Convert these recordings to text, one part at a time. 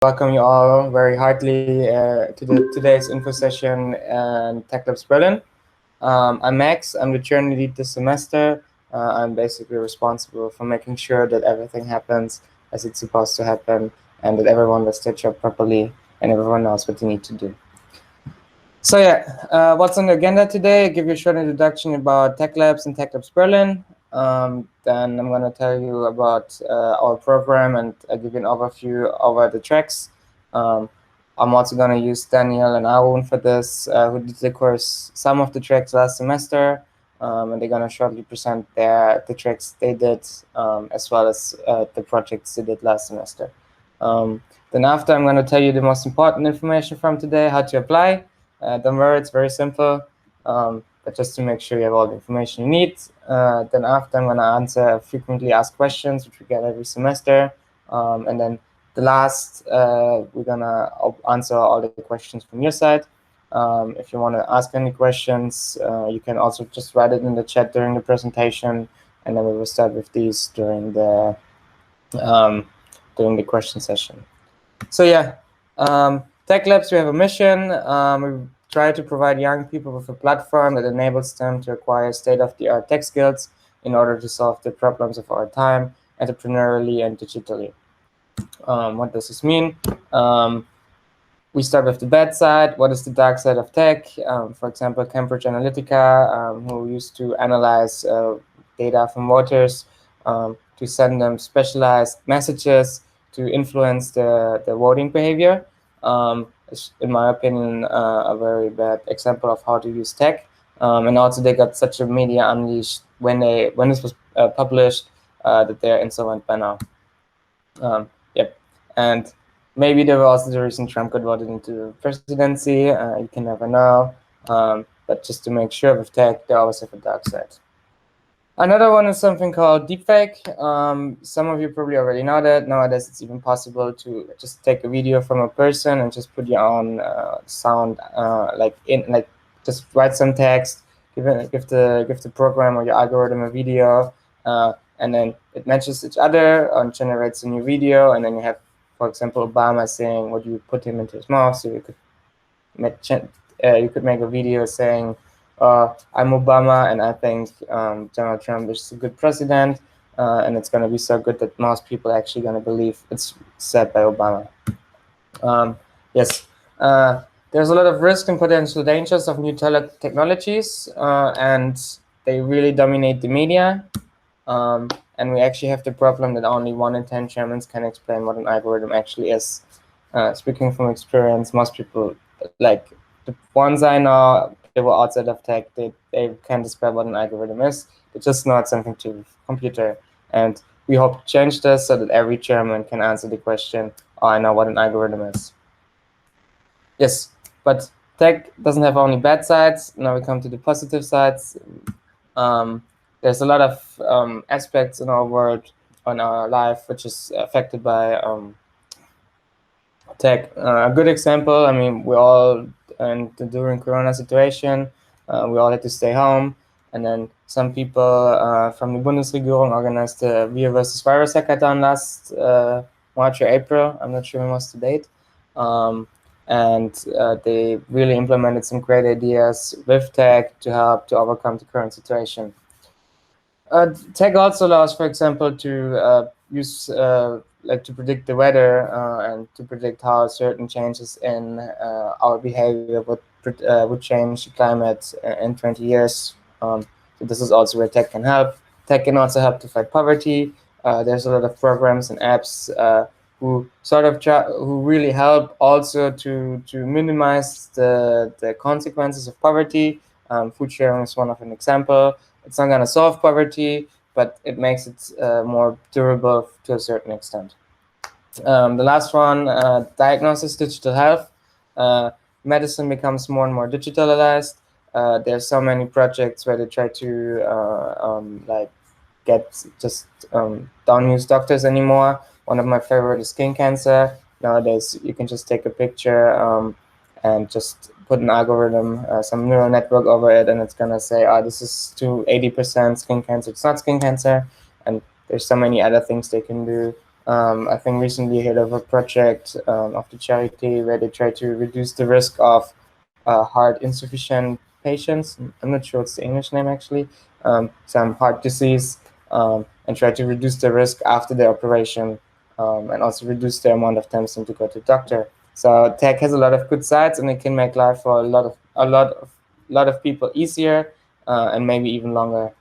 welcome you all very heartily to today's info session in TechLabs Berlin. I'm Max. I'm the journey lead this semester. I'm basically responsible for making sure that everything happens as it's supposed to happen and that everyone does their job properly and everyone knows what they need to do. So what's on the agenda today? I'll give you a short introduction about TechLabs and TechLabs Berlin. Then I'm going to tell you about our program and I'll give you an overview over the tracks. I'm also going to use Daniel and Arun for this, who did the course some of the tracks last semester, and they're going to shortly present the tracks they did, as well as the projects they did last semester. Then after, I'm going to tell you the most important information from today, how to apply. Don't worry, it's very simple, but just to make sure you have all the information you need. Then after, I'm going to answer frequently asked questions, which we get every semester. And then the last, we're going to answer all the questions from your side. If you want to ask any questions, you can also just write it in the chat during the presentation, and then we will start with these during the question session. So TechLabs, we have a mission. We try to provide young people with a platform that enables them to acquire state-of-the-art tech skills in order to solve the problems of our time, entrepreneurially and digitally. What does this mean? We start with the bad side. What is the dark side of tech? For example, Cambridge Analytica, who used to analyze data from voters to send them specialized messages to influence the voting behavior. In my opinion, a very bad example of how to use tech. And also they got such a media unleashed when this was published that they're insolvent by now. And maybe there was also the reason Trump got voted into the presidency. You can never know. But just to make sure with tech, they always have a dark side. Another one is something called Deepfake. Some of you probably already know that. Nowadays, it's even possible to just take a video from a person and just put your own sound, just write some text, give the program or your algorithm a video, and then it matches each other and generates a new video. And then you have, for example, Obama saying what you put him into his mouth. So you could make a video saying, I'm Obama, and I think Donald Trump is a good president, and it's going to be so good that most people are actually going to believe it's said by Obama. There's a lot of risk and potential dangers of new technologies, and they really dominate the media. And we actually have the problem that only 1 in 10 Germans can explain what an algorithm actually is. Speaking from experience, most people, like the ones I know, they were outside of tech, they can't describe what an algorithm is. It's just not something to computer. And we hope to change this so that every German can answer the question, oh, I know what an algorithm is. Yes, but tech doesn't have only bad sides. Now we come to the positive sides. There's a lot of aspects in our world, on our life, which is affected by tech. A good example, I mean, we all, and during Corona situation, we all had to stay home. And then some people from the Bundesregierung organized the Wir versus Virus hackathon last March or April. I'm not sure when was the date. And they really implemented some great ideas with tech to help to overcome the current situation. Tech also allows, for example, to use to predict the weather and to predict how certain changes in our behavior would change the climate in 20 years. So this is also where tech can help. Tech can also help to fight poverty. There's a lot of programs and apps who really help also to minimize the consequences of poverty. Food sharing is one of an example. It's not going to solve poverty, but it makes it more durable to a certain extent. The last one, diagnosis, digital health. Medicine becomes more and more digitalized. There's so many projects where they try to don't use doctors anymore. One of my favorite is skin cancer. Nowadays, you can just take a picture and just put an algorithm, some neural network over it, and it's going to say, oh, this is to 80% skin cancer. It's not skin cancer. And there's so many other things they can do. I think recently heard of a project of the charity where they try to reduce the risk of heart insufficient patients. I'm not sure what's the English name actually. Some heart disease, and try to reduce the risk after the operation, and also reduce the amount of time to go to the doctor. So tech has a lot of good sides, and it can make life for a lot of people easier, and maybe even longer.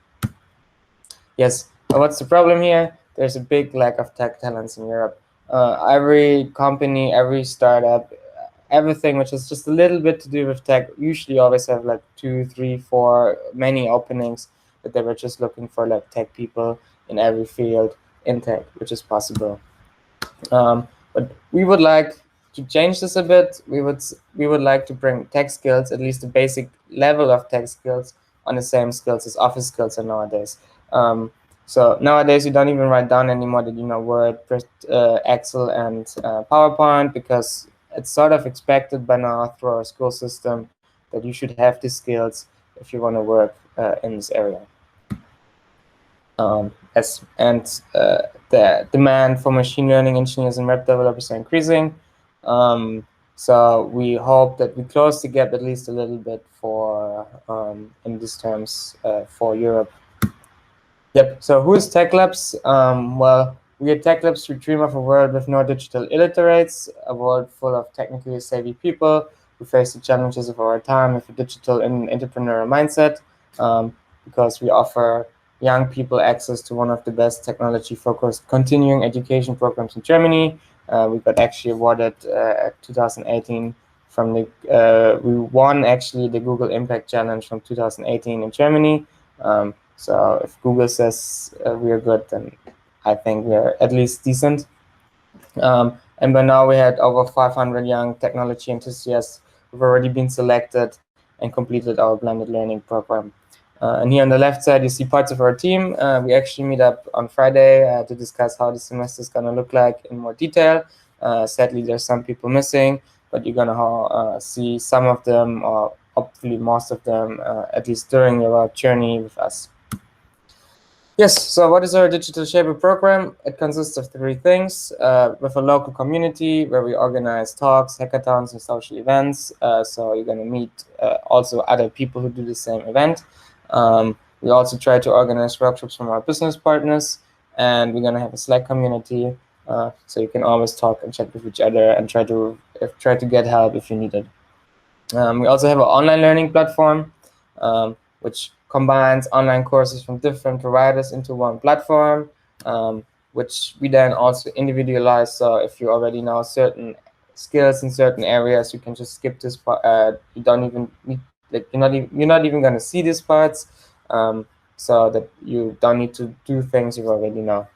Yes, what's the problem here? There's a big lack of tech talents in Europe. Every company, every startup, everything which is just a little bit to do with tech usually always have like 2, 3, 4, many openings that they were just looking for like tech people in every field in tech, which is possible. But we would like to change this a bit. We would like to bring tech skills, at least the basic level of tech skills, on the same skills as office skills are nowadays. So nowadays you don't even write down anymore that you know Word, Excel, and PowerPoint, because it's sort of expected by now through our school system that you should have these skills if you want to work in this area. The demand for machine learning engineers and web developers are increasing. So we hope that we close the gap at least a little bit for in these terms for Europe. Yep. So who is TechLabs? Well, we at TechLabs, we dream of a world with no digital illiterates, a world full of technically savvy people who face the challenges of our time with a digital and entrepreneurial mindset, because we offer young people access to one of the best technology-focused continuing education programs in Germany. We got actually awarded 2018 from we won actually the Google Impact Challenge from 2018 in Germany. So if Google says we are good, then I think we're at least decent. And by now we had over 500 young technology enthusiasts who've already been selected and completed our blended learning program. And here on the left side, you see parts of our team. We actually meet up on Friday to discuss how the semester is going to look like in more detail. Sadly, there's some people missing, but you're going to see some of them, or hopefully most of them, at least during your journey with us. Yes, so what is our Digital Shaper program? It consists of 3 things, with a local community where we organize talks, hackathons, and social events. So you're going to meet also other people who do the same event. We also try to organize workshops from our business partners, and we're going to have a Slack community, so you can always talk and chat with each other and try to get help if you need it. We also have an online learning platform, which combines online courses from different providers into one platform, which we then also individualize. So if you already know certain skills in certain areas, you can just skip this part. You don't even need, like, you're not even going to see these parts, so that you don't need to do things you already know.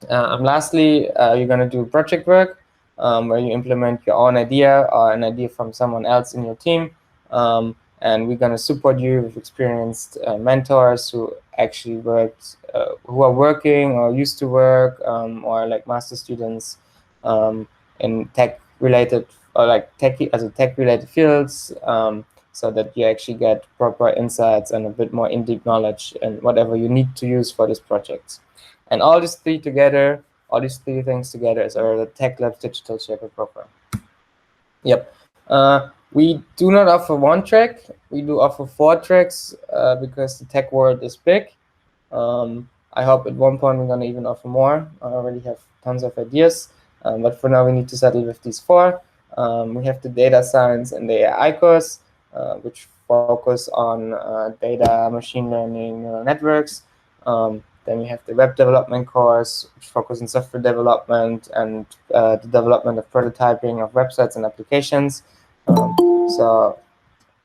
Lastly, you're going to do project work, where you implement your own idea or an idea from someone else in your team. And we're going to support you with experienced mentors who actually who are working or used to work, or like master students in tech-related, or like tech-related fields, so that you actually get proper insights and a bit more in-depth knowledge and whatever you need to use for this project. And all these 3 things together is our TechLabs Digital Shaper program. Yep. We do not offer 1 track. We do offer 4 tracks because the tech world is big. I hope at one point we're going to even offer more. I already have tons of ideas, but for now we need to settle with these 4. We have the data science and the AI course, which focus on data, machine learning, neural networks. Then we have the web development course, which focuses on software development and the development of prototyping of websites and applications. So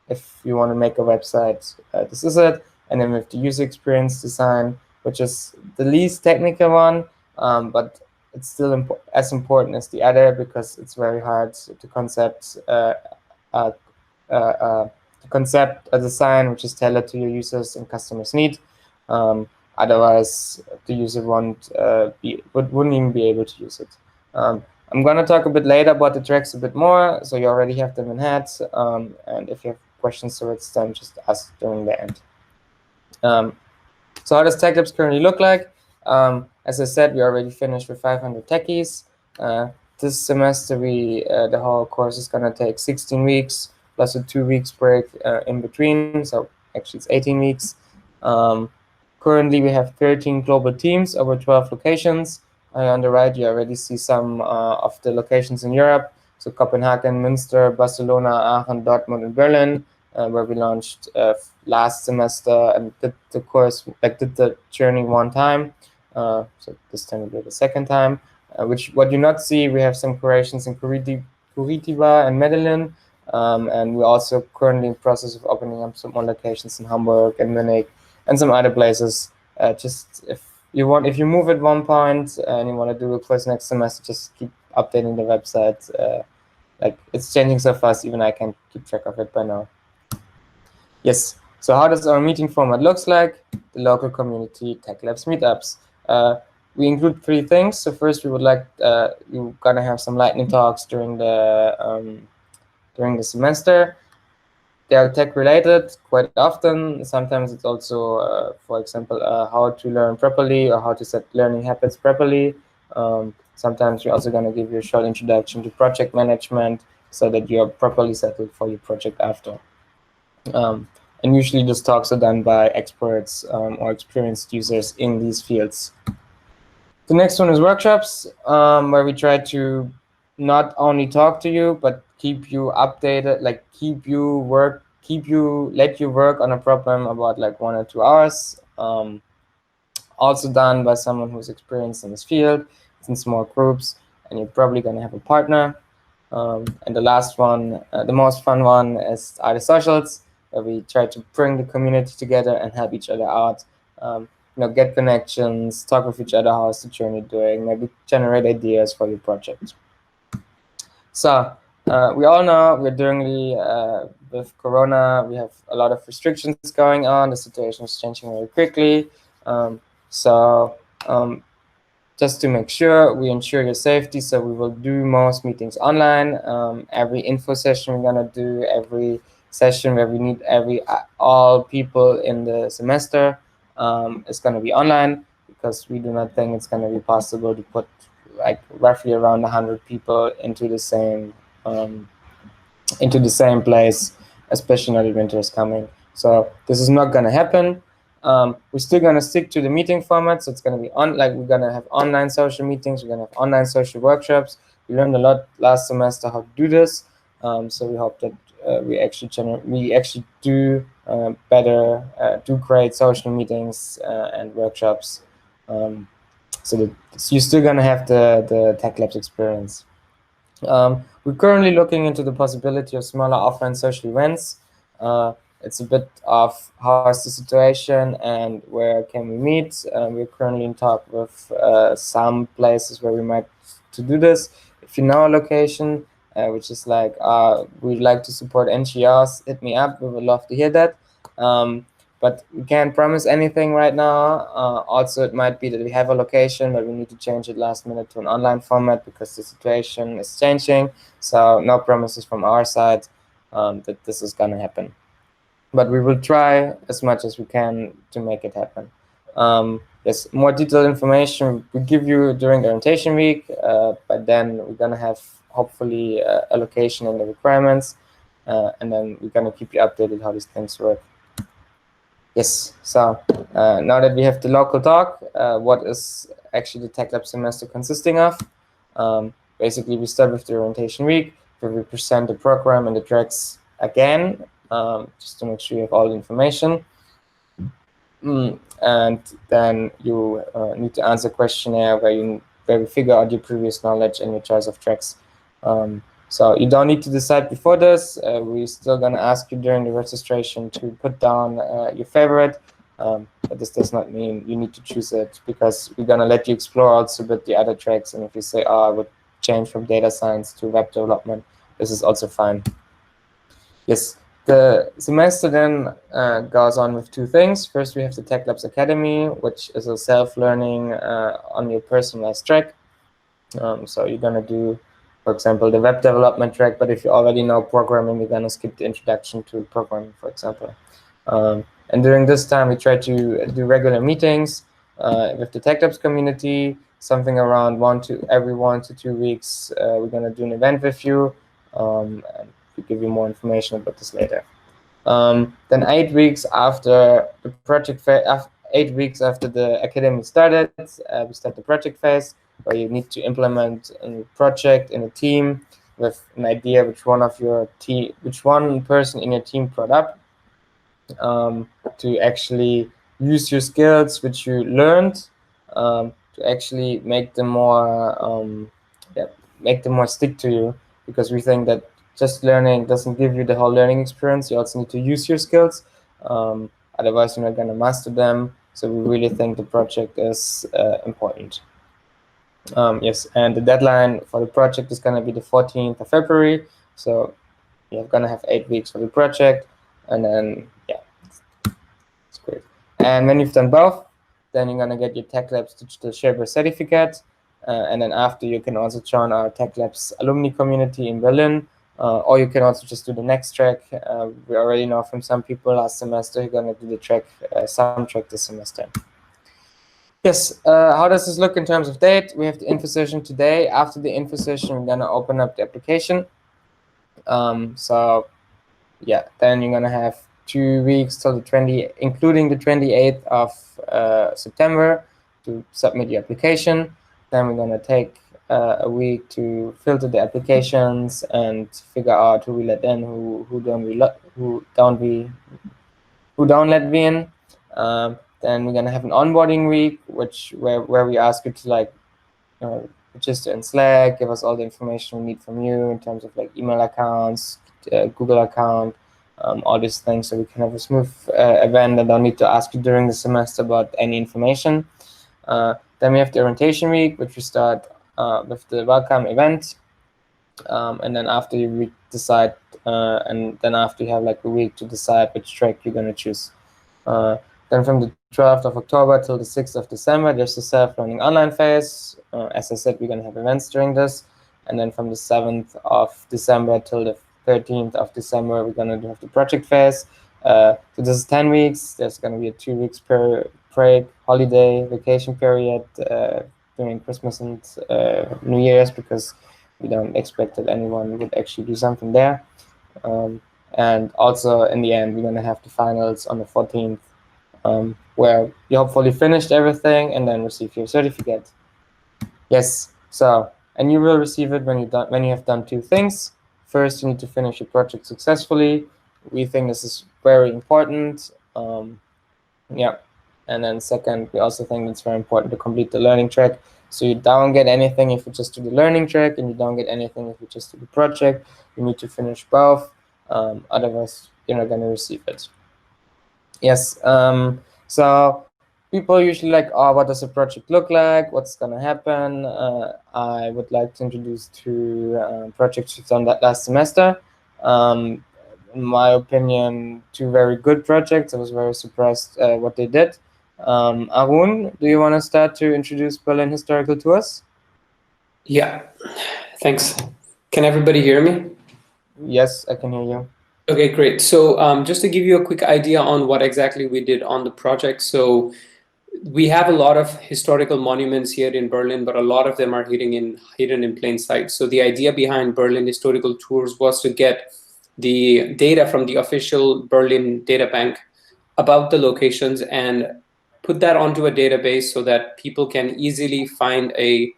if you want to make a website, this is it. And then we have the user experience design, which is the least technical one, but it's still as important as the other, because it's very hard to concept a design which is tailored to your users and customers' need. Otherwise, the user wouldn't even be able to use it. I'm going to talk a bit later about the tracks a bit more, so you already have them in head. And if you have questions towards them, just ask during the end. So how does TechLabs currently look like? As I said, we already finished with 500 techies. This semester, the whole course is gonna take 16 weeks plus a 2 weeks break in between. So actually, it's 18 weeks. Currently, we have 13 global teams over 12 locations. On the right, you already see some of the locations in Europe. So Copenhagen, Münster, Barcelona, Aachen, Dortmund, and Berlin, where we launched last semester and did the course, did the journey one time. So this time we did the second time. What you not see, we have some creations in Curitiba and Medellin, and we're also currently in process of opening up some more locations in Hamburg and Munich and some other places. Just if you move at one point and you want to do a course next semester, just keep updating the website. Like it's changing so fast, even I can't keep track of it by now. Yes. So how does our meeting format looks like? The local community TechLabs meetups. We include 3 things. So first, we would like you're gonna have some lightning talks during the semester. They are tech related quite often. Sometimes it's also, for example, how to learn properly or how to set learning habits properly. Sometimes we're also going to give you a short introduction to project management so that you are properly settled for your project after. And usually these talks are done by experts or experienced users in these fields. The next one is workshops, where we try to not only talk to you, but keep you updated, like let you work on a problem about like 1 or 2 hours. Also done by someone who's experienced in this field. It's in small groups, and you're probably going to have a partner. And the last one, the most fun one, are the socials, where we try to bring the community together and help each other out. Get connections, talk with each other, how's the journey doing, maybe generate ideas for your project. So we all know we're doing with Corona, we have a lot of restrictions going on. The situation is changing very quickly. Just to make sure we ensure your safety, so we will do most meetings online. Every info session we're gonna do, every session where we need all people in the semester is gonna be online, because we do not think it's gonna be possible to put like roughly around 100 people into the same place, especially now the winter is coming. So this is not gonna happen. We're still gonna stick to the meeting format, so it's gonna be we're gonna have online social meetings, we're gonna have online social workshops. We learned a lot last semester how to do this, so we hope that we actually do great social meetings and workshops, so that you're still gonna have the TechLabs experience. We're currently looking into the possibility of smaller offline social events. It's a bit of how is the situation and where can we meet. We're currently in talk with some places where we might to do this. If you know a location, which is like we'd like to support NGOs, hit me up. We would love to hear that. But we can't promise anything right now. Also, it might be that we have a location, but we need to change it last minute to an online format because the situation is changing. So no promises from our side that this is going to happen. But we will try as much as we can to make it happen. Yes, more detailed information we give you during the orientation week, but then we're going to have hopefully a location and the requirements, and then we're going to keep you updated how these things work. Yes, so now that we have the local talk, what is actually the TechLabs semester consisting of? Basically, we start with the orientation week, where we present the program and the tracks again, just to make sure you have all the information. And then you need to answer a questionnaire where we figure out your previous knowledge and your choice of tracks. So you don't need to decide before this. We're still going to ask you during the registration to put down your favorite, but this does not mean you need to choose it, because we're going to let you explore also with the other tracks. And if you say, oh, I would change from data science to web development, this is also fine. Yes, the semester then goes on with 2 things. First, we have the TechLabs Academy, which is a self-learning on your personalized track. So you're going to do, for example, the web development track, but if you already know programming, you're going to skip the introduction to programming, for example. And during this time, we try to do regular meetings. With the TechLabs community, something around every 1 to 2 weeks, we're going to do an event with you, and we'll give you more information about this later. Then 8 weeks after the project phase, 8 weeks after the academy started, we start the project phase, where you need to implement a project in a team with an idea which one person in your team brought up, to actually use your skills which you learned, to actually make them more stick to you, because we think that just learning doesn't give you the whole learning experience. You also need to use your skills, otherwise you're not going to master them. So we really think the project is important. Yes, and the deadline for the project is going to be the 14th of February. So you're going to have 8 weeks for the project, and then it's great. And when you've done both, then you're going to get your TechLabs Digital Shaper certificate. And then after, you can also join our TechLabs alumni community in Berlin, or you can also just do the next track. We already know from some people last semester you're going to do the track, some track this semester. Yes, how does this look in terms of date? We have the info session today. After the info session, we're going to open up the application. So yeah, then you're going to have 2 weeks till including the 28th of September to submit your application. Then we're going to take a week to filter the applications and figure out who we let in, who don't let me in. Then we're going to have an onboarding week, where we ask you to register in Slack, give us all the information we need from you in terms of email accounts, Google account, all these things, so we can have a smooth event and don't need to ask you during the semester about any information. Then we have the orientation week, which we start with the welcome event, and then after you decide, and then after you have a week to decide which track you're going to choose. Then from the 12th of October till the 6th of December, there's the self-learning online phase. As I said, we're going to have events during this. And then from the 7th of December till the 13th of December, we're going to have the project phase. So this is 10 weeks. There's going to be a 2 weeks per break, holiday, vacation period during Christmas and New Year's, because we don't expect that anyone would actually do something there. And also, in the end, we're going to have the finals on the 14th, where you hopefully finished everything and then receive your certificate. Yes, so, and you will receive it when you have done 2 things. First, you need to finish your project successfully. We think this is very important. Yeah, and then second, we also think it's very important to complete the learning track. So you don't get anything if you just do the learning track, and you don't get anything if you just do the project. You need to finish both, otherwise you're not going to receive it. Yes, so people usually oh, what does a project look like? What's going to happen? I would like to introduce 2 projects we've done that last semester. In my opinion, 2 very good projects. I was very surprised what they did. Arun, do you want to start to introduce Berlin Historical to us? Yeah, thanks. Can everybody hear me? Yes, I can hear you. Okay, great. So just to give you a quick idea on what exactly we did on the project. So we have a lot of historical monuments here in Berlin, but a lot of them are hidden in plain sight. So the idea behind Berlin Historical Tours was to get the data from the official Berlin data bank about the locations and put that onto a database so that people can easily find a...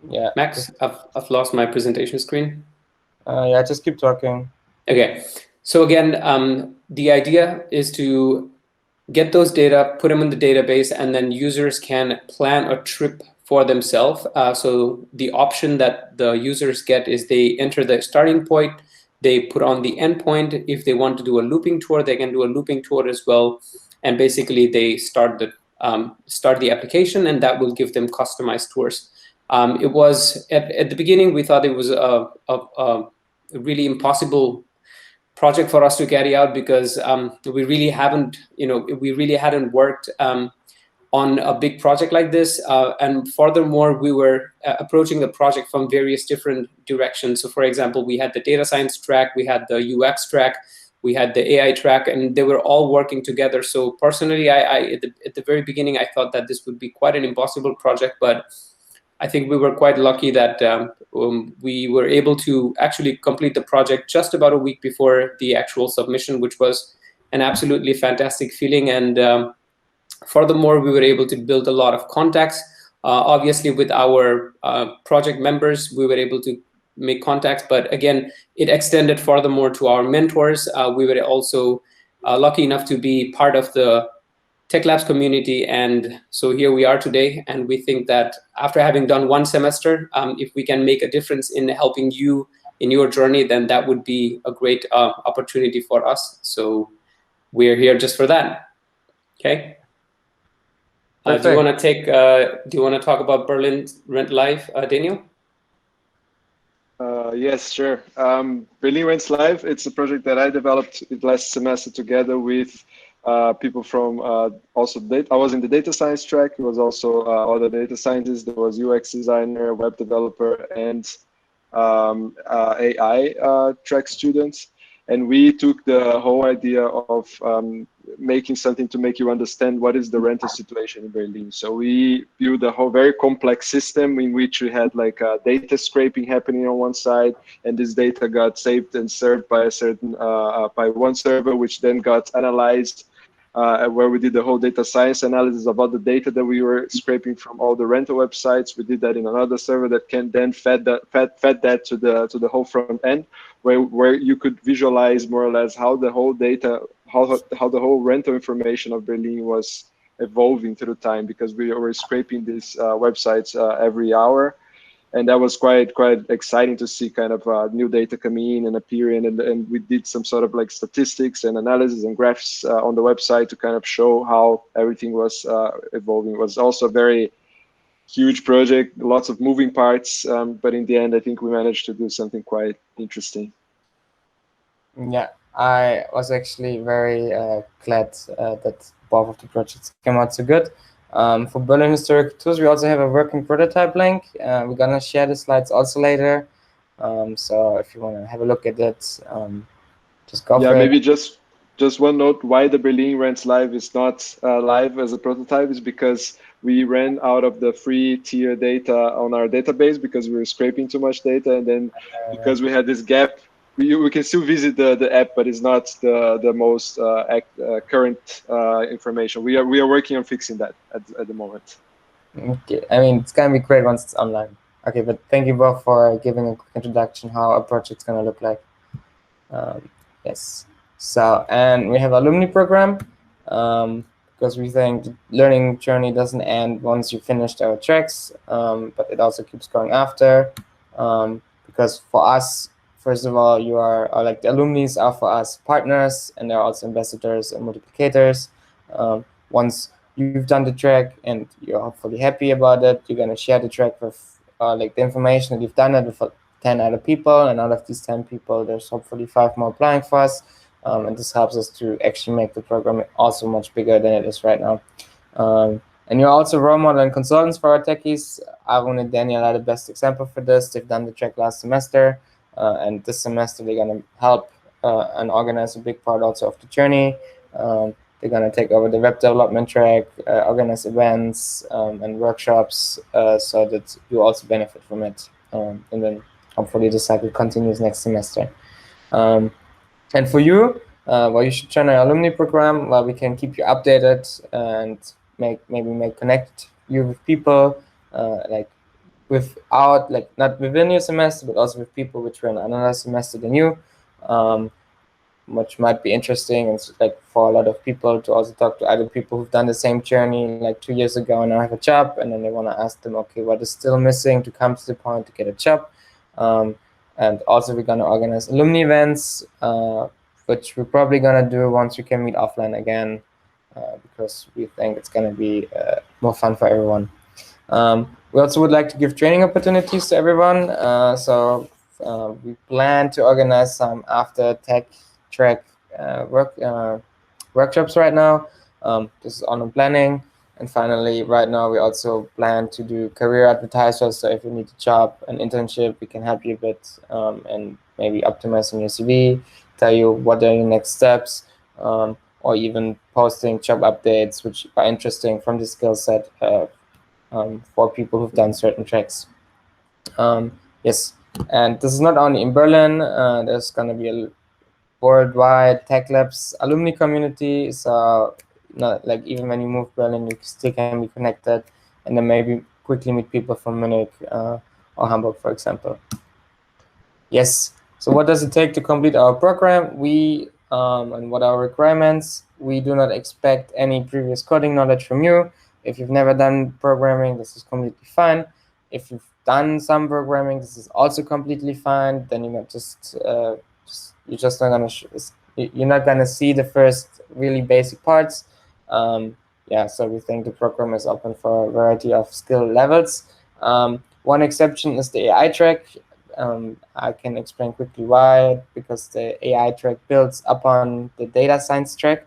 Yeah. Max, I've lost my presentation screen. Yeah, just keep talking. Okay. So again, the idea is to get those data, put them in the database, and then users can plan a trip for themselves. So the option that the users get is they enter the starting point, they put on the endpoint. If they want to do a looping tour, they can do a looping tour as well. And basically they start the application, and that will give them customized tours. It was at the beginning, we thought it was a really impossible project for us to carry out, because we really hadn't worked on a big project like this. And furthermore, we were approaching the project from various different directions. So for example, we had the data science track, we had the UX track, we had the AI track, and they were all working together. So personally, I at the very beginning, I thought that this would be quite an impossible project, but I think we were quite lucky that we were able to actually complete the project just about a week before the actual submission, which was an absolutely fantastic feeling. And furthermore, we were able to build a lot of contacts. Obviously, with our project members, we were able to make contacts, but again, it extended furthermore to our mentors. We were also lucky enough to be part of the TechLabs community, and so here we are today. And we think that after having done one semester, if we can make a difference in helping you in your journey, then that would be a great opportunity for us. So we're here just for that. Okay. Do you want to talk about Berlin Rent Live, Daniel? Yes, sure. Berlin Rents Live, it's a project that I developed last semester together with people from also data. I was in the data science track. It was also other data scientists. There was UX designer, web developer, and AI track students. And we took the whole idea of making something to make you understand what is the rental situation in Berlin. So we built a whole very complex system in which we had like data scraping happening on one side, and this data got saved and served by a certain by one server, which then got analyzed, where we did the whole data science analysis about the data that we were scraping from all the rental websites. We did that in another server that can then fed that to the whole front end, where you could visualize more or less how the whole data, how the whole rental information of Berlin was evolving through time, because we were scraping these websites every hour. And that was quite exciting to see kind of new data coming in and appearing. And we did some sort of like statistics and analysis and graphs on the website to kind of show how everything was evolving. It was also a very huge project, lots of moving parts. But in the end, I think we managed to do something quite interesting. Yeah, I was actually very glad that both of the projects came out so good. For Berlin Historical Tours, we also have a working prototype link. We're gonna share the slides also later. So if you want to have a look at it, just go for it. Yeah, maybe just one note, why the Berlin Rents Live is not live as a prototype is because we ran out of the free tier data on our database because we were scraping too much data, and then because we had this gap, we can still visit the app, but it's not the most current information. We are working on fixing that at the moment. Okay, I mean, it's gonna be great once it's online. Okay, but thank you both for giving a quick introduction how a project's gonna look like. Yes. So, and we have Alumni Program, because we think the learning journey doesn't end once you finished our tracks, but it also keeps going after. Because for us, first of all, you are like the alumni are for us partners, and they're also ambassadors and multiplicators. Once you've done the track and you're hopefully happy about it, you're gonna share the track with like the information that you've done it with 10 other people, and out of these 10 people, there's hopefully 5 more applying for us. And this helps us to actually make the program also much bigger than it is right now. And you're also role model and consultants for our techies. Arun and Daniel are the best example for this. They've done the track last semester, and this semester they're gonna help and organize a big part also of the journey. They're gonna take over the web development track, organize events and workshops, so that you also benefit from it. And then hopefully the cycle continues next semester. And for you, well, you should join our alumni program where we can keep you updated and maybe connect you with people like without, like, not within your semester, but also with people which were in another semester than you, which might be interesting. It's like for a lot of people to also talk to other people who've done the same journey like 2 years ago and now have a job, and then they want to ask them, okay, what is still missing to come to the point to get a job. And also we're going to organize alumni events, which we're probably going to do once we can meet offline again, because we think it's going to be more fun for everyone. We also would like to give training opportunities to everyone. So we plan to organize some after tech track workshops right now. This is on planning. And finally, right now, we also plan to do career advertisers. So if you need a job, an internship, we can help you a bit and maybe optimizing your CV. tell you what are your next steps, or even posting job updates, which are interesting from the skill set for people who've done certain tracks. Yes, and this is not only in Berlin. There's going to be a worldwide TechLabs alumni community. So, not like even when you move to Berlin, you still can be connected, and then maybe quickly meet people from Munich or Hamburg, for example. Yes. So what does it take to complete our program? And what are our requirements? We do not expect any previous coding knowledge from you. If you've never done programming, this is completely fine. If you've done some programming, this is also completely fine. Then you're not gonna see the first really basic parts. Yeah, so we think the program is open for a variety of skill levels. One exception is the AI track. I can explain quickly why, because the AI track builds upon the data science track.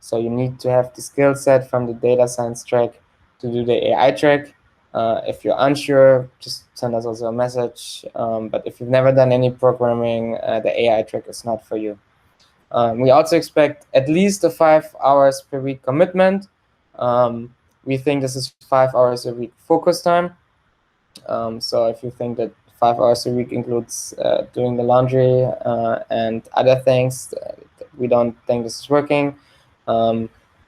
So you need to have the skill set from the data science track to do the AI track. If you're unsure, just send us also a message. But if you've never done any programming, the AI track is not for you. We also expect at least a 5 hours per week commitment. We think this is 5 hours a week focus time. So if you think that 5 hours a week includes doing the laundry and other things, we don't think this is working.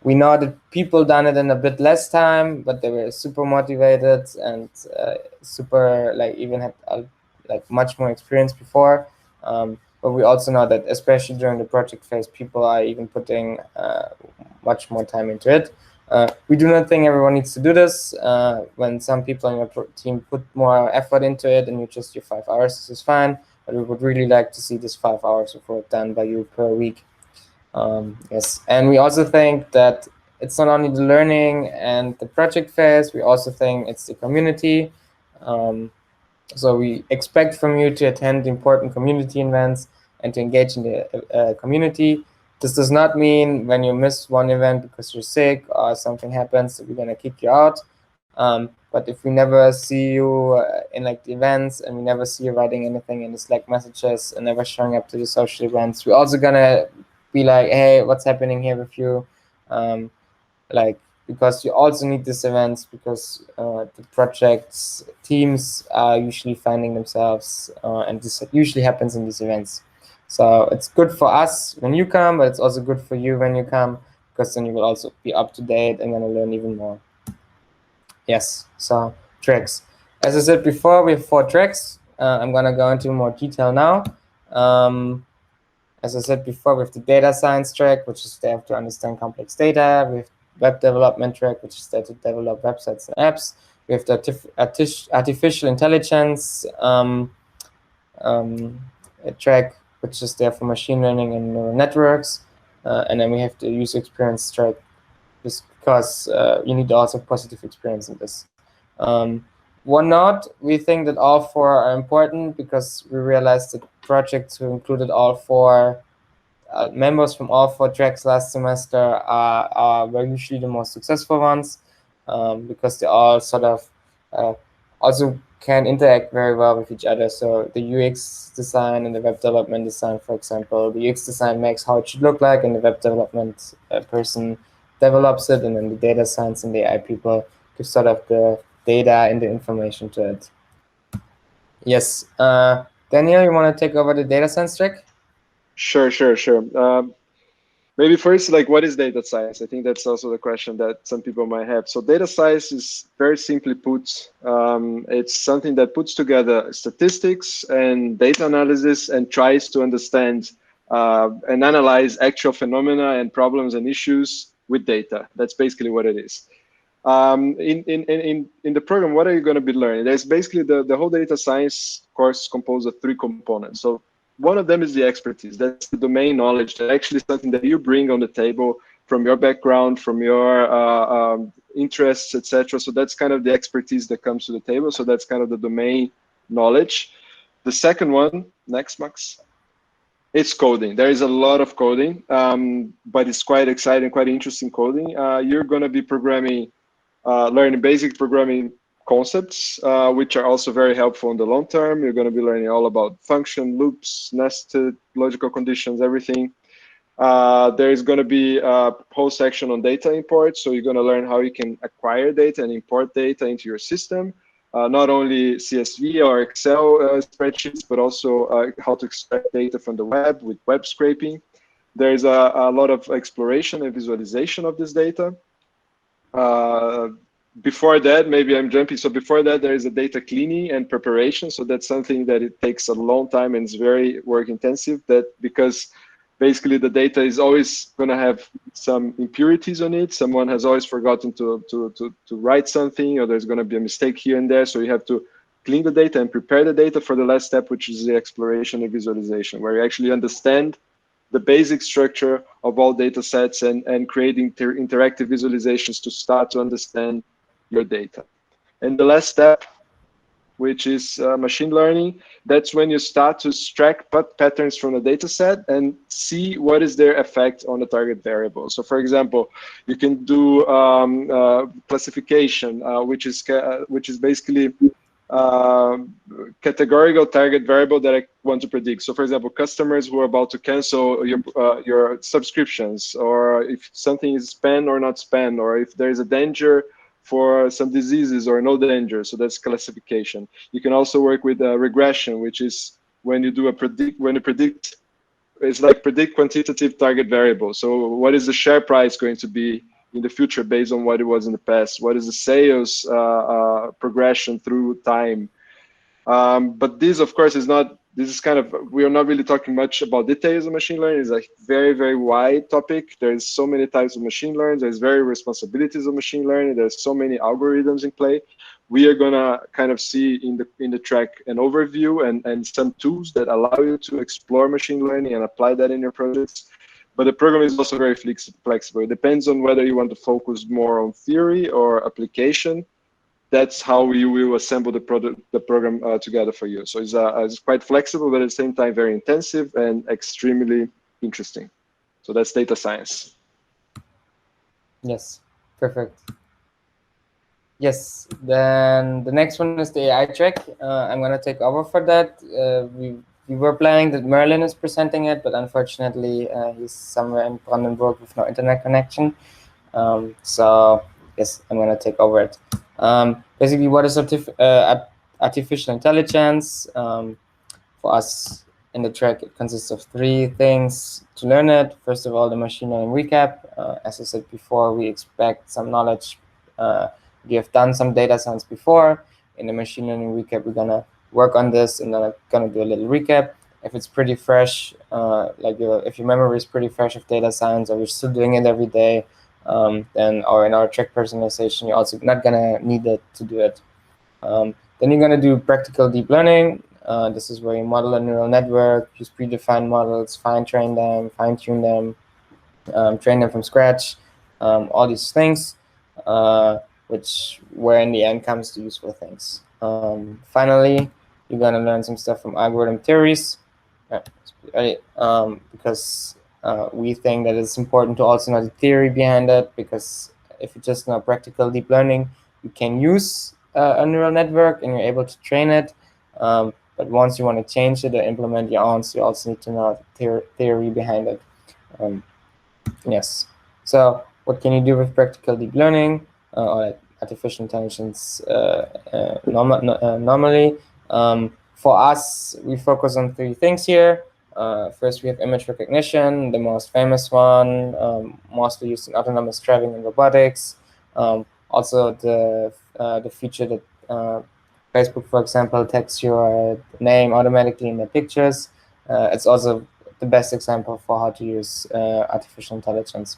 We know that people done it in a bit less time, but they were super motivated and super even had much more experience before. But we also know that especially during the project phase, people are even putting much more time into it. We do not think everyone needs to do this. When some people in your team put more effort into it and you just do 5 hours, this is fine. But we would really like to see this 5 hours of work done by you per week. Yes, and we also think that it's not only the learning and the project phase, we also think it's the community. So we expect from you to attend important community events and to engage in the community. This does not mean when you miss one event because you're sick or something happens that we're going to kick you out. But if we never see you in the events and we never see you writing anything in the Slack messages and never showing up to the social events, we're also going to be like, hey, what's happening here with you? Because you also need these events because the projects teams are usually finding themselves, and this usually happens in these events. So it's good for us when you come, but it's also good for you when you come, because then you will also be up to date and gonna learn even more. Yes, so tracks. As I said before, we have 4 tracks. I'm gonna go into more detail now. As I said before, we have the data science track, which is there to understand complex data. We have web development track, which is there to develop websites and apps. We have the artificial intelligence track, which is there for machine learning and neural networks. And then we have the user experience track, just because you need also positive experience in this. One note, we think that all 4 are important because we realized that projects who included all 4 members from all 4 tracks last semester were usually the most successful ones, because they all sort of also can interact very well with each other. So the UX design and the web development design, for example, the UX design makes how it should look like, and the web development person develops it, and then the data science and the AI people give sort of the data and the information to it. Yes, Daniel, you want to take over the data science track? Sure. Maybe first, what is data science? I think that's also the question that some people might have. So data science is very simply put, it's something that puts together statistics and data analysis and tries to understand and analyze actual phenomena and problems and issues with data. That's basically what it is. In the program, what are you going to be learning? There's basically the whole data science course composed of 3 components. So one of them is the expertise. That's the domain knowledge. That's actually something that you bring on the table from your background, from your interests, etc. So that's kind of the expertise that comes to the table. So that's kind of the domain knowledge. The second one, next, Max, it's coding. There is a lot of coding, but it's quite exciting, quite interesting coding. You're going to be programming, learning basic programming concepts, which are also very helpful in the long term. You're going to be learning all about function, loops, nested, logical conditions, everything. There is going to be a whole section on data import. So you're going to learn how you can acquire data and import data into your system. Not only CSV or Excel spreadsheets, but also how to extract data from the web with web scraping. There's a lot of exploration and visualization of this data. Before that, maybe I'm jumping. So before that, there is a data cleaning and preparation. So that's something that it takes a long time and it's very work intensive. Because basically the data is always going to have some impurities on it. Someone has always forgotten to write something, or there's going to be a mistake here and there. So you have to clean the data and prepare the data for the last step, which is the exploration and visualization, where you actually understand the basic structure of all data sets and creating interactive visualizations to start to understand your data. And the last step, which is machine learning, that's when you start to extract patterns from the data set and see what is their effect on the target variable. So for example, you can do classification, which is basically categorical target variable that I want to predict. So for example, customers who are about to cancel your subscriptions, or if something is spent or not spent, or if there is a danger for some diseases or no danger. So that's classification. You can also work with regression, which is when you do predict, it's like predict quantitative target variable. So what is the share price going to be in the future based on what it was in the past? What is the sales progression through time? But this, of course, this is kind of, we are not really talking much about details of machine learning. It's a very, very wide topic. There's so many types of machine learning. There's very responsibilities of machine learning. There's so many algorithms in play. We are gonna kind of see in the track an overview and some tools that allow you to explore machine learning and apply that in your projects. But the program is also very flexible. It depends on whether you want to focus more on theory or application. That's how we will assemble the program together for you. So it's quite flexible, but at the same time very intensive and extremely interesting. So that's data science. Yes, perfect. Yes, then the next one is the AI track. I'm going to take over for that. We were planning that Merlin is presenting it, but unfortunately he's somewhere in Brandenburg with no internet connection. So yes, I'm going to take over it. Basically, what is artificial intelligence? For us in the track, it consists of 3 things to learn it. First of all, the machine learning recap. As I said before, we expect some knowledge. We have done some data science before. In the machine learning recap, we're going to work on this, and then I'm going to do a little recap. If it's pretty fresh, if your memory is pretty fresh of data science, or you're still doing it every day, then, or in our track personalization, you're also not going to need it to do it. Then you're going to do practical deep learning. This is where you model a neural network, use predefined models, fine-tune them, train them from scratch, all these things, where in the end comes to useful things. Finally, you're going to learn some stuff from algorithm theories, because we think that it's important to also know the theory behind it, because if you just know practical deep learning, you can use a neural network and you're able to train it. But once you want to change it or implement your own, so you also need to know the theory behind it. Yes. So what can you do with practical deep learning or artificial intelligence normally? For us, we focus on 3 things here. First, we have image recognition, the most famous one, mostly used in autonomous driving and robotics. Also, the feature that Facebook, for example, takes your name automatically in the pictures. It's also the best example for how to use artificial intelligence.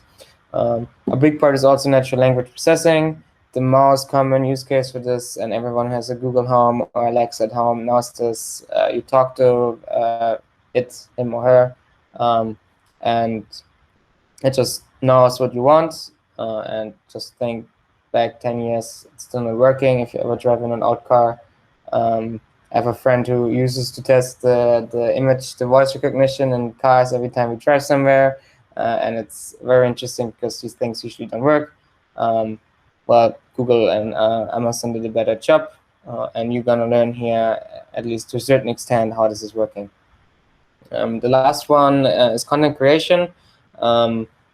A big part is also natural language processing. The most common use case for this, and everyone who has a Google Home or Alexa at home knows this. You talk to him or her, and it just knows what you want. And just think back 10 years, it's still not working. If you ever drive in an old car, I have a friend who uses to test the voice recognition in cars every time we drive somewhere, and it's very interesting because these things usually don't work. well, Google and Amazon did a better job, and you're gonna learn here, at least to a certain extent, how this is working. The last one is content creation.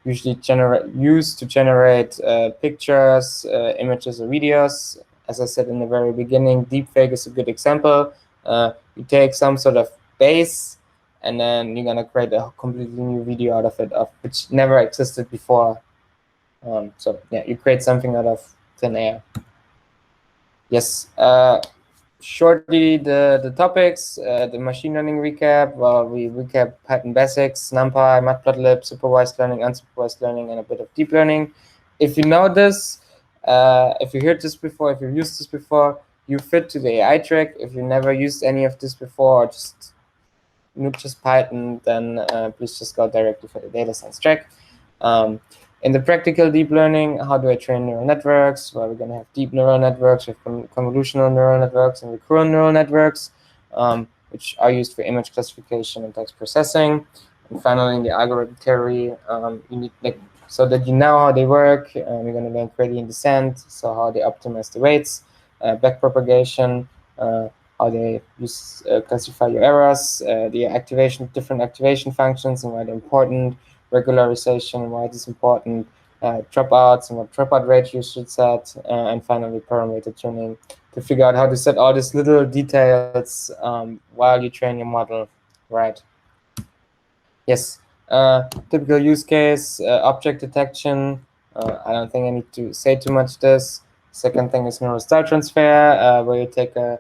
Usually used to generate pictures, images, or videos. As I said in the very beginning, deepfake is a good example. You take some sort of base, and then you're gonna create a completely new video out of it, which never existed before. So yeah, you create something out of thin air. Yes. Shortly, the topics, the machine learning recap. Well, we recap Python basics, NumPy, Matplotlib, supervised learning, unsupervised learning, and a bit of deep learning. If you know this, if you heard this before, if you've used this before, you fit to the AI track. If you never used any of this before, or just Python, then please just go directly for the data science track. In the practical deep learning, how do I train neural networks? Well, we're going to have deep neural networks, we have convolutional neural networks, and recurrent neural networks, which are used for image classification and text processing. And finally, in the algorithm theory, you need, so that you know how they work, we're going to learn gradient descent, so how they optimize the weights, backpropagation, how they classify your errors, the different activation functions and why they're important, regularization and why it is important, dropouts and what dropout rate you should set, and finally parameter tuning to figure out how to set all these little details while you train your model, right? Yes, typical use case, object detection. I don't think I need to say too much this. Second thing is neural style transfer, where you take a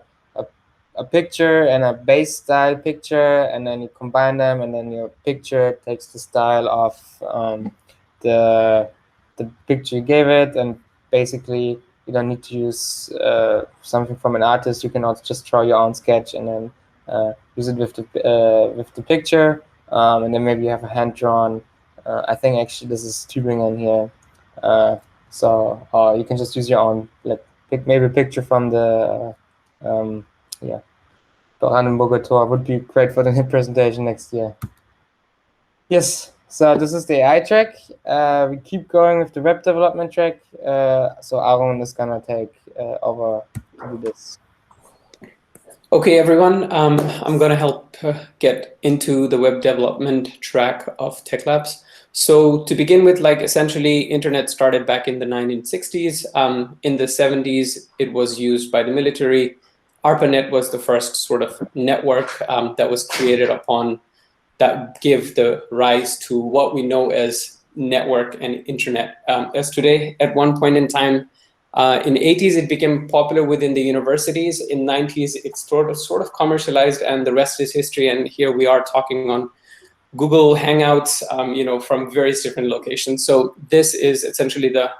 picture and a base style picture, and then you combine them, and then your picture takes the style of the picture you gave it, and basically you don't need to use something from an artist. You can also just draw your own sketch and then use it with the picture, and then maybe you have a hand drawn. I think actually this is Tübingen here, so you can just use your own, like pick maybe a picture from the yeah, Berlin and Bogota would be great for the presentation next year. Yes, so this is the AI track. We keep going with the web development track. So Aaron is gonna take over to do this. Okay, everyone. I'm gonna help get into the web development track of TechLabs. So to begin with, like essentially, internet started back in the 1960s. In the 70s, it was used by the military. ARPANET was the first sort of network that was created upon that gave the rise to what we know as network and internet as today. At one point in time, in the 80s, it became popular within the universities. In the 90s, it's sort of commercialized, and the rest is history. And here we are talking on Google Hangouts, from various different locations. So this is essentially the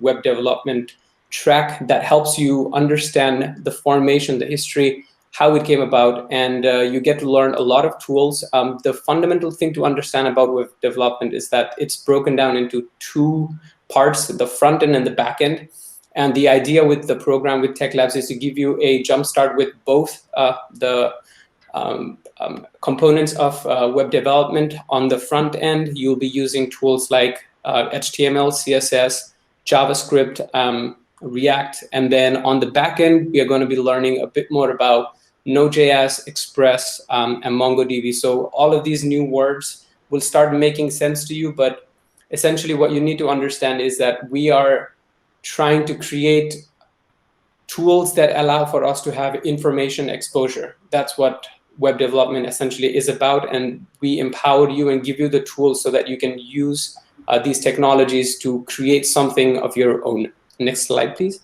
web development track that helps you understand the formation, the history, how it came about, and you get to learn a lot of tools. The fundamental thing to understand about web development is that it's broken down into two parts, the front end and the back end. And the idea with the program with TechLabs is to give you a jump start with both the components of web development. On the front end, you'll be using tools like HTML, CSS, JavaScript, React. And then on the back end, we are going to be learning a bit more about Node.js, Express, and MongoDB. So all of these new words will start making sense to you. But essentially what you need to understand is that we are trying to create tools that allow for us to have information exposure. That's what web development essentially is about. And we empower you and give you the tools so that you can use these technologies to create something of your own. Next slide, please.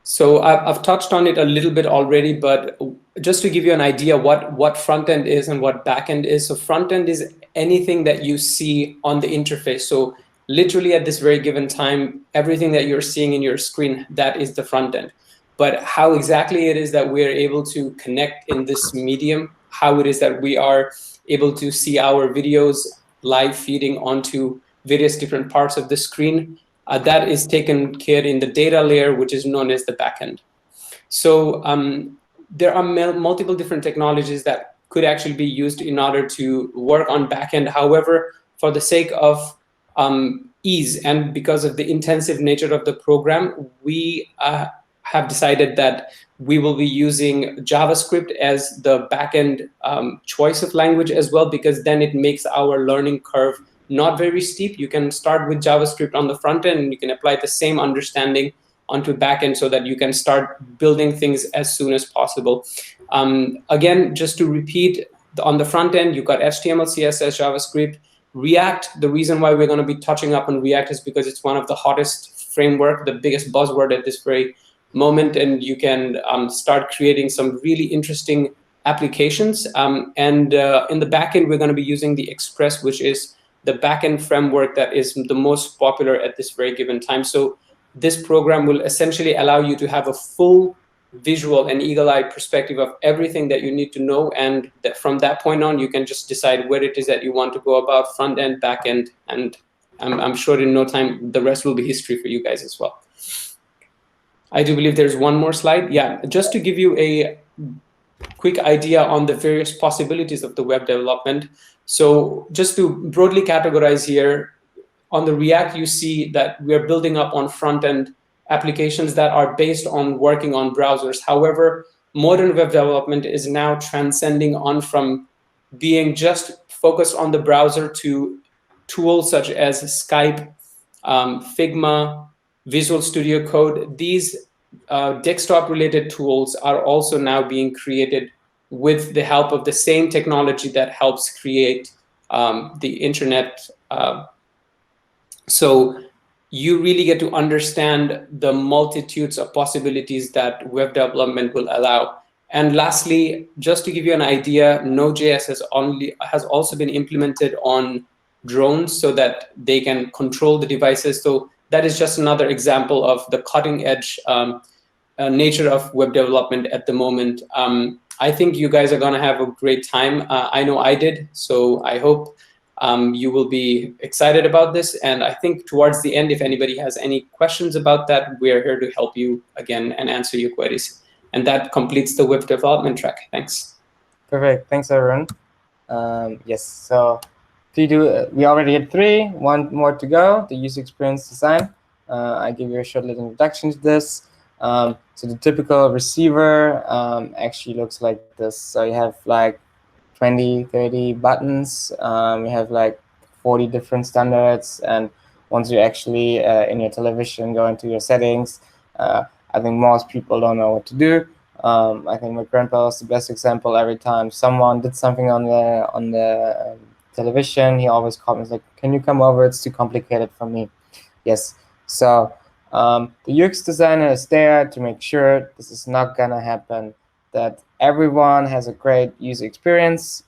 So I've touched on it a little bit already, but just to give you an idea what front end is and what back end is. So front end is anything that you see on the interface. So literally at this very given time, everything that you're seeing in your screen, that is the front end. But how exactly it is that we're able to connect in this medium, how it is that we are able to see our videos live feeding onto various different parts of the screen, that is taken care in the data layer, which is known as the backend. So there are multiple different technologies that could actually be used in order to work on backend. However, for the sake of ease and because of the intensive nature of the program, we have decided that we will be using JavaScript as the backend choice of language as well, because then it makes our learning curve not very steep. You can start with JavaScript on the front end and you can apply the same understanding onto backend so that you can start building things as soon as possible. Again, just to repeat, on the front end, you've got HTML, CSS, JavaScript, React. The reason why we're going to be touching up on React is because it's one of the hottest framework, the biggest buzzword at this very moment, and you can start creating some really interesting applications. And in the backend, we're going to be using the Express, which is the backend framework that is the most popular at this very given time. So this program will essentially allow you to have a full visual and eagle-eye perspective of everything that you need to know, and that from that point on, you can just decide where it is that you want to go about, front end, back end, and I'm sure in no time the rest will be history for you guys as well. I do believe there's one more slide. Yeah, just to give you a quick idea on the various possibilities of the web development. So just to broadly categorize here, on the React, you see that we're building up on front-end applications that are based on working on browsers. However, modern web development is now transcending on from being just focused on the browser to tools such as Skype, Figma, Visual Studio Code. These desktop-related tools are also now being created with the help of the same technology that helps create the internet. So you really get to understand the multitudes of possibilities that web development will allow. And lastly, just to give you an idea, Node.js has also been implemented on drones so that they can control the devices. So that is just another example of the cutting edge nature of web development at the moment. I think you guys are going to have a great time. I know I did, so I hope you will be excited about this. And I think towards the end, if anybody has any questions about that, we're here to help you again and answer your queries. And that completes the web development track. Thanks. Perfect. Thanks, everyone. Yes, so we already had 3, 1 more to go, the user experience design. I give you a short little introduction to this. So the typical receiver actually looks like this. So you have like 20, 30 buttons. You have like 40 different standards. And once you actually, in your television, go into your settings, I think most people don't know what to do. I think my grandpa was the best example. Every time someone did something on the television, he always called me like, "Can you come over? It's too complicated for me." Yes. So the UX designer is there to make sure this is not gonna happen, that everyone has a great user experience,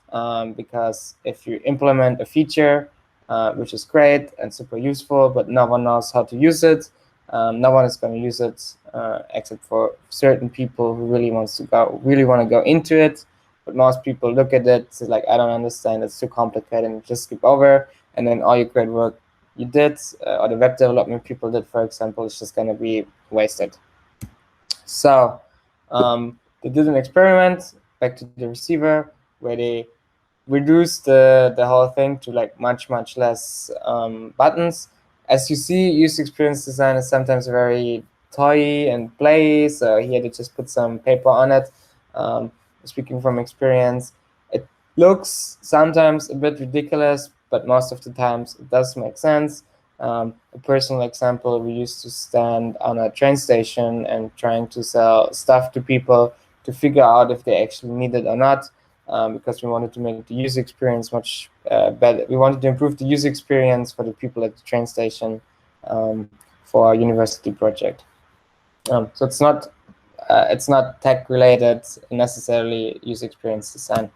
because if you implement a feature which is great and super useful, but no one knows how to use it, no one is going to use it except for certain people who really want to go into it. But most people look at it, it's like, I don't understand, it's too complicated, and just skip over, and then all your great work you did, or the web development people did, for example, is just going to be wasted. So they did an experiment back to the receiver where they reduced the whole thing to like much less buttons. As you see, user experience design is sometimes very toy and play, so he had to just put some paper on it. Speaking from experience, it looks sometimes a bit ridiculous, but most of the times it does make sense. A personal example, we used to stand on a train station and trying to sell stuff to people to figure out if they actually need it or not, because we wanted to make the user experience much better. We wanted to improve the user experience for the people at the train station for our university project. So it's not tech related necessarily, user experience design.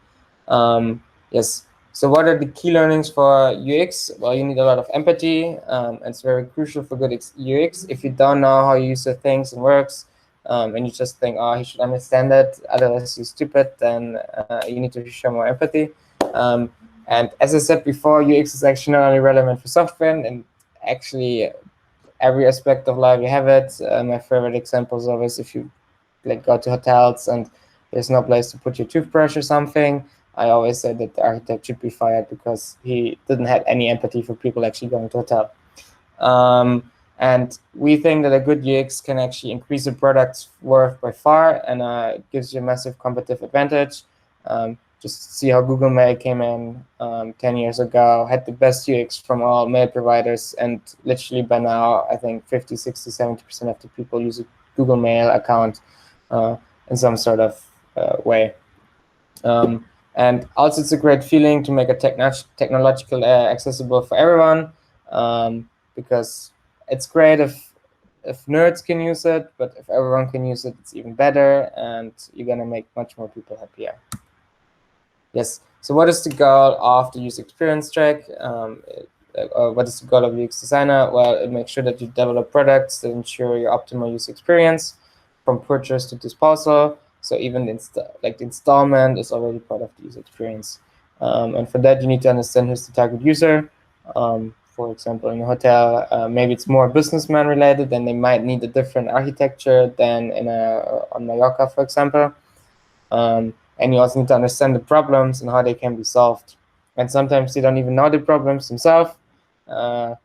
Yes. So what are the key learnings for UX? Well, you need a lot of empathy. It's very crucial for good UX. If you don't know how you use the things and works, and you just think, oh, he should understand it, otherwise you're stupid, then you need to show more empathy. And as I said before, UX is actually not only relevant for software, and actually every aspect of life you have it. My favorite example is always if you go to hotels and there's no place to put your toothbrush or something, I always say that the architect should be fired because he didn't have any empathy for people actually going to a hotel. And we think that a good UX can actually increase a product's worth by far, and it gives you a massive competitive advantage. Just see how Google Mail came in 10 years ago, had the best UX from all mail providers, and literally by now, I think 50, 60, 70% of the people use a Google Mail account in some sort of way. And also, it's a great feeling to make a technological accessible for everyone, because it's great if nerds can use it, but if everyone can use it, it's even better, and you're going to make much more people happier. Yes, so what is the goal of the user experience track? What is the goal of UX designer? Well, it makes sure that you develop products that ensure your optimal user experience from purchase to disposal. So even the installment is already part of the user experience. And for that, you need to understand who's the target user. For example, in a hotel, maybe it's more businessman related, and they might need a different architecture than on Mallorca, for example. And you also need to understand the problems and how they can be solved. And sometimes they don't even know the problems themselves. And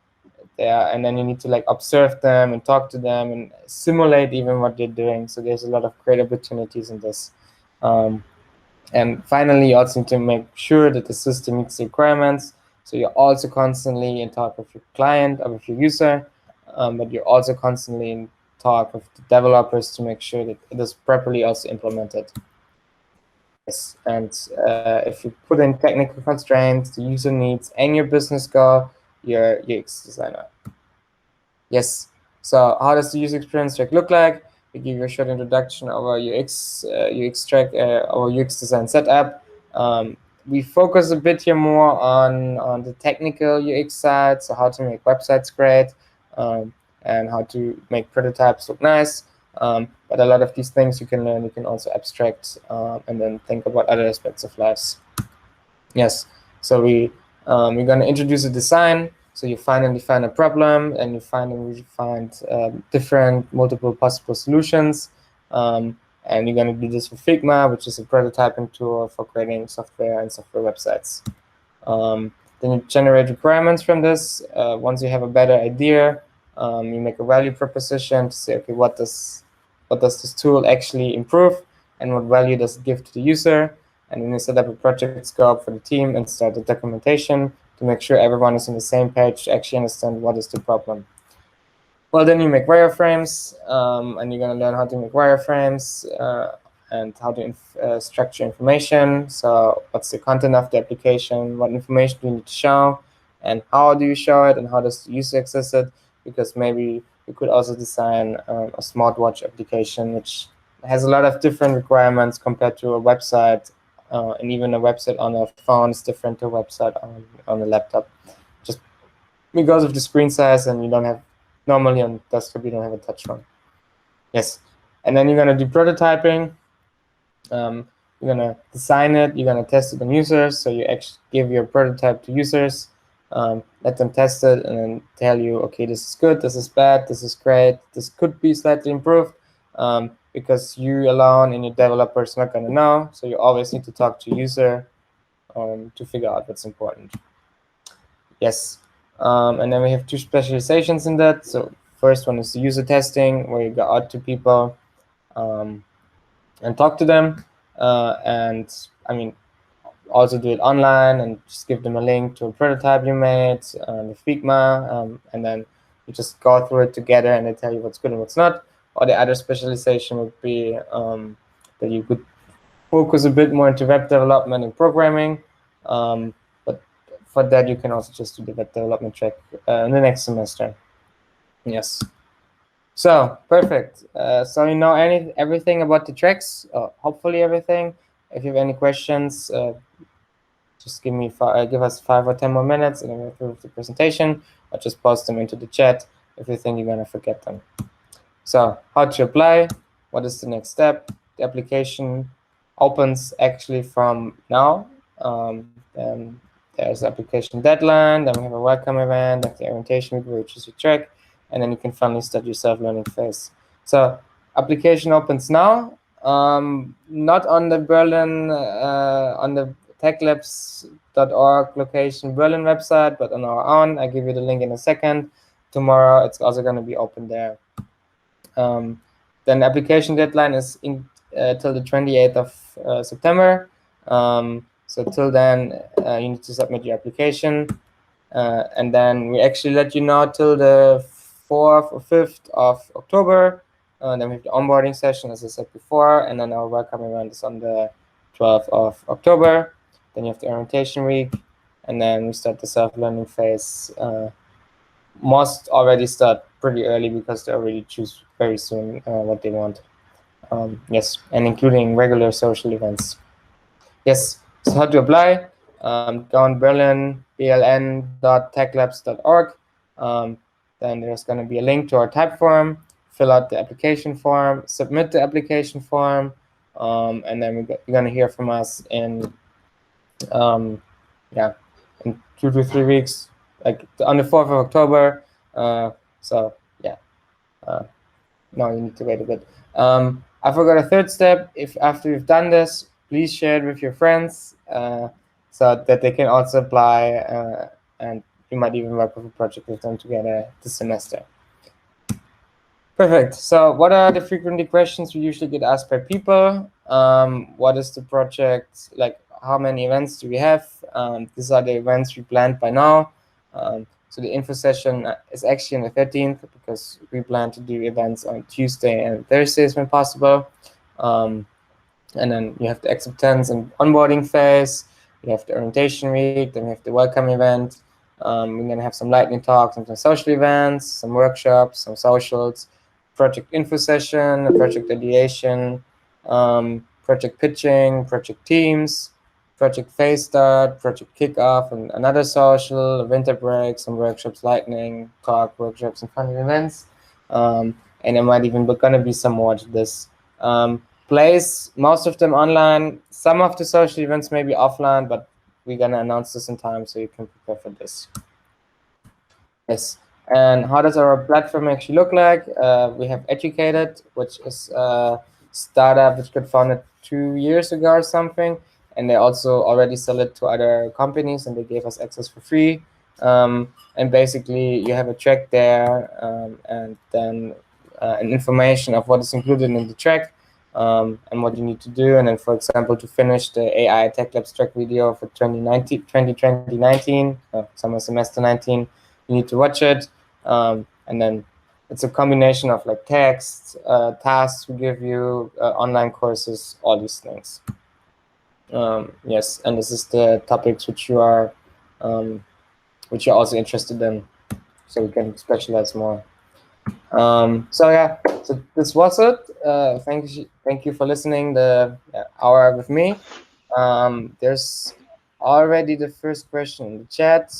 then you need to observe them and talk to them and simulate even what they're doing. So there's a lot of great opportunities in this. And finally, you also need to make sure that the system meets the requirements. So you're also constantly in talk with your client or with your user, but you're also constantly in talk with the developers to make sure that it is properly also implemented. Yes, and if you put in technical constraints, the user needs, and your business goal, you're UX designer. Yes, so how does the user experience track look like? We give you a short introduction of our UX track, our UX design setup. We focus a bit here more on the technical UX side, so how to make websites great, and how to make prototypes look nice. But a lot of these things you can learn, you can also abstract and then think about other aspects of lives. Yes, so we're going to introduce a design. So you finally find a problem, and you finally find different, multiple possible solutions. And you're going to do this with Figma, which is a prototyping tool for creating software and software websites. Then you generate requirements from this. Once you have a better idea, you make a value proposition to say, okay, what does this tool actually improve, and what value does it give to the user? And then you set up a project scope for the team and start the documentation to make sure everyone is on the same page to actually understand what is the problem. Well, then you make wireframes, and you're going to learn how to make wireframes and how to structure information. So what's the content of the application? What information do you need to show? And how do you show it? And how does the user access it? Because maybe you could also design a smartwatch application, which has a lot of different requirements compared to a website. And even a website on a phone is different to a website on a laptop, just because of the screen size, and you don't have, normally on desktop, you don't have a touch phone. Yes, and then you're going to do prototyping. You're going to design it, you're going to test it on users, so you actually give your prototype to users, let them test it, and then tell you, okay, this is good, this is bad, this is great, this could be slightly improved. Because you alone and your developers not going to know, so you always need to talk to user to figure out what's important. Yes, and then we have two specializations in that. So first one is the user testing, where you go out to people and talk to them, and I mean, also do it online and just give them a link to a prototype you made with Figma, and then you just go through it together, and they tell you what's good and what's not. Or the other specialization would be that you could focus a bit more into web development and programming. But for that, you can also just do the web development track in the next semester. Yes. So perfect. So you know everything about the tracks, hopefully everything. If you have any questions, just give us 5 or 10 more minutes, and then we'll go through the presentation, or just post them into the chat if you think you're going to forget them. So how to apply? What is the next step? The application opens actually from now. Then there's the application deadline. Then we have a welcome event, like the orientation week, where you choose your track, and then you can finally start your self-learning phase. So application opens now. Not on the Berlin, on the techlabs.org location Berlin website, but on our own. I'll give you the link in a second. tomorrow. It's also going to be open there. Then the application deadline is till the 28th of September. So till then, you need to submit your application. And then we actually let you know till the 4th or 5th of October. Then we have the onboarding session, as I said before, and then our welcome event is on the 12th of October. Then you have the orientation week, and then we start the self-learning phase. Most already start pretty early because they already choose very soon what they want. Yes, and including regular social events. Yes, so how to apply? Go on Berlin, bln.techlabs.org. Then there's going to be a link to our type form. Fill out the application form, submit the application form, and then you're going to hear from us in, in 2 to 3 weeks, like on the 4th of October. So yeah, no, you need to wait a bit. I forgot a third step. If after you've done this, please share it with your friends so that they can also apply, and you might even work with a project with them together this semester. Perfect. So what are the frequently questions we usually get asked by people? What is the project, like how many events do we have? These are the events we planned by now. So the info session is actually on the 13th because we plan to do events on Tuesday and Thursdays when possible. And then you have the acceptance and onboarding phase. You have the orientation week. Then we have the welcome event. We're going to have some lightning talks and some social events, some workshops, some socials, project info session, a project ideation, project pitching, project teams, project phase start, project kickoff, and another social, a winter break, some workshops, lightning talk workshops, and fun events. And there might even be going to be some more to this. Place most of them online. Some of the social events may be offline, but we're going to announce this in time so you can prepare for this. Yes. And how does our platform actually look like? We have Educated, which is a startup which got founded 2 years ago or something. And they also already sell it to other companies, and they gave us access for free. And basically, you have a track there, and then an information of what is included in the track, and what you need to do. And then, for example, to finish the AI TechLabs track video for 2019, summer semester 19, you need to watch it. And then it's a combination of like text, tasks we give you, online courses, all these things. Yes, and this is the topics which you are also interested in, so we can specialize more. So yeah, so this was it. Thank you for listening the hour with me. There's already the first question in the chat.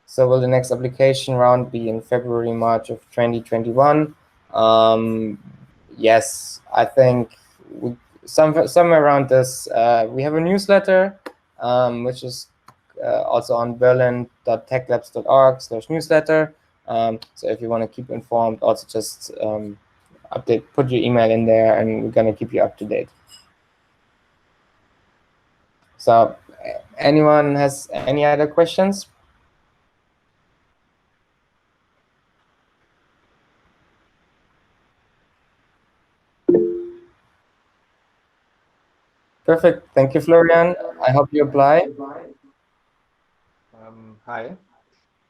So will the next application round be in February, March of 2021? Yes, I think somewhere around this. We have a newsletter, which is also on berlin.techlabs.org/newsletter. So if you want to keep informed, also just put your email in there, and we're going to keep you up to date. So anyone has any other questions? Perfect. Thank you, Florian. I hope you apply. Hi,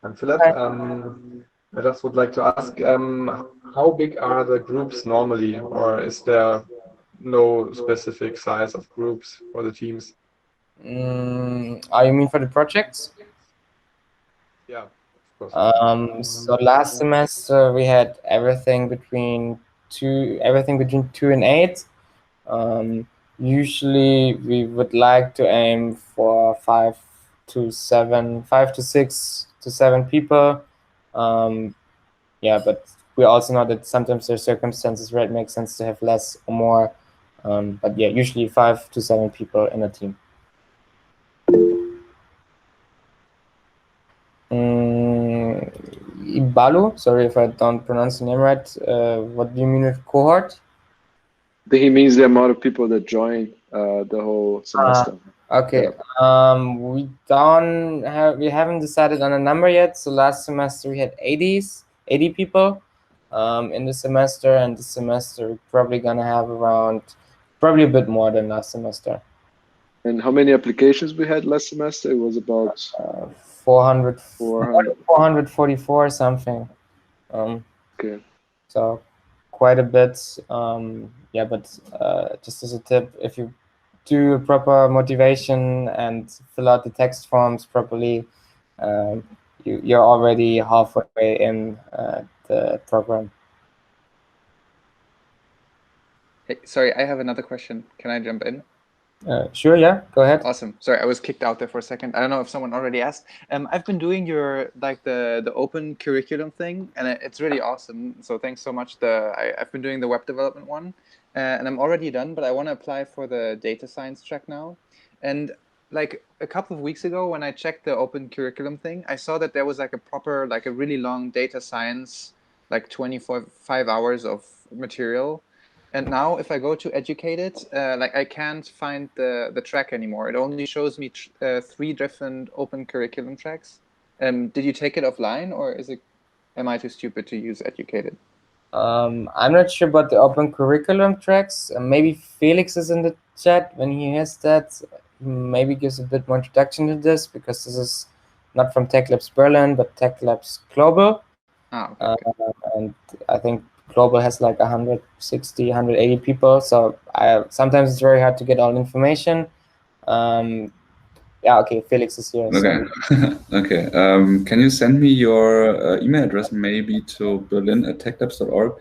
I'm Philip. I just would like to ask, how big are the groups normally, or is there no specific size of groups for the teams? You mean for the projects? Yeah, of course. So last semester we had everything between 2 and 8. Usually we would like to aim for 5 to 6 to 7 people. Yeah, but we also know that sometimes there are circumstances where it makes sense to have less or more. But yeah, usually 5 to 7 people in a team. Balu, sorry if I don't pronounce the name right. What do you mean with cohort? He means the amount of people that join the whole semester. Okay. We haven't decided on a number yet. So last semester we had 80 people in the semester, and this semester we're probably gonna have around, probably a bit more than last semester. And how many applications we had last semester? It was about 400, 400. 444 something. Okay. So quite a bit. Yeah, but just as a tip, if you do proper motivation and fill out the text forms properly, you're already halfway in the program. Hey, sorry, I have another question. Can I jump in? Sure, yeah, go ahead. Awesome. Sorry, I was kicked out there for a second. I don't know if someone already asked. I've been doing your the open curriculum thing, and it's really awesome. So thanks so much. I've been doing the web development one, and I'm already done. But I want to apply for the data science track now. And like a couple of weeks ago, when I checked the open curriculum thing, I saw that there was like a proper, like a really long data science, like 5 hours of material. And now if I go to Educated, like I can't find the track anymore. It only shows me 3 different open curriculum tracks. Did you take it offline, or am I too stupid to use Educated? I'm not sure about the open curriculum tracks. Maybe Felix is in the chat. When he hears that, maybe gives a bit more introduction to this, because this is not from TechLabs Berlin, but TechLabs Global. Okay. And I think Global has like 160, 180 people. So sometimes it's very hard to get all the information. Yeah, okay, Felix is here. Okay. So. Okay. Can you send me your email address maybe to berlin@techlabs.org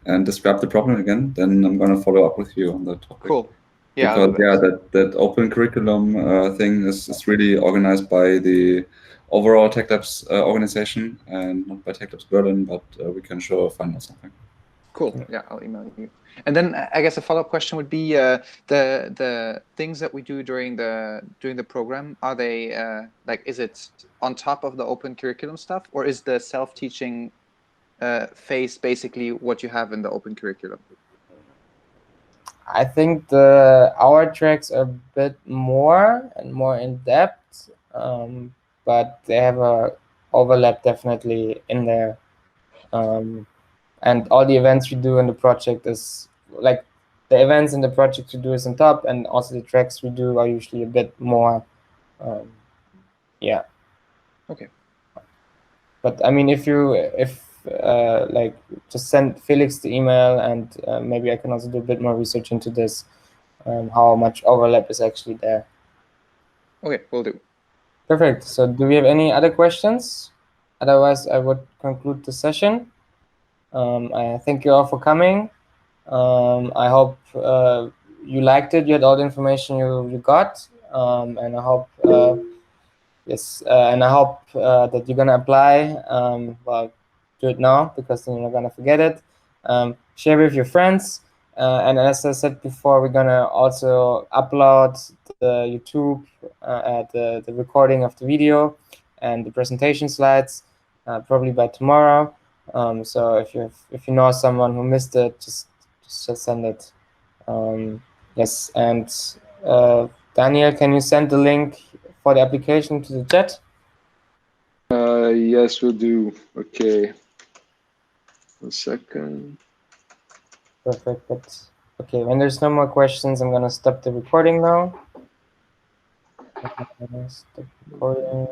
and describe the problem again? Then I'm going to follow up with you on that topic. Cool. Yeah, because that open curriculum thing is really organized by the overall TechLabs organization and not by TechLabs Berlin, but we can find out something. Cool. Yeah, I'll email you. And then I guess a follow-up question would be the things that we do during the program. Are they like, is it on top of the open curriculum stuff, or is the self-teaching phase basically what you have in the open curriculum? I think our tracks are a bit more in depth, but they have a overlap definitely in there. And all the events we do in the project is like the events in the project we do is on top, and also the tracks we do are usually a bit more. Yeah. Okay. But I mean, if like, just send Felix the email, and maybe I can also do a bit more research into this, how much overlap is actually there. Okay, will do. Perfect. So do we have any other questions? Otherwise, I would conclude the session. I thank you all for coming. I hope you liked it. You had all the information you got, and I hope and I hope that you're gonna apply. Well, do it now, because then you're not gonna forget it. Share with your friends, and as I said before, we're gonna also upload the YouTube, the recording of the video and the presentation slides, probably by tomorrow. So if you know someone who missed it, just send it. Yes, and Daniel, can you send the link for the application to the chat? Yes, we'll do. Okay. 1 second. Perfect. But okay, when there's no more questions, I'm gonna stop the recording now. Stop recording.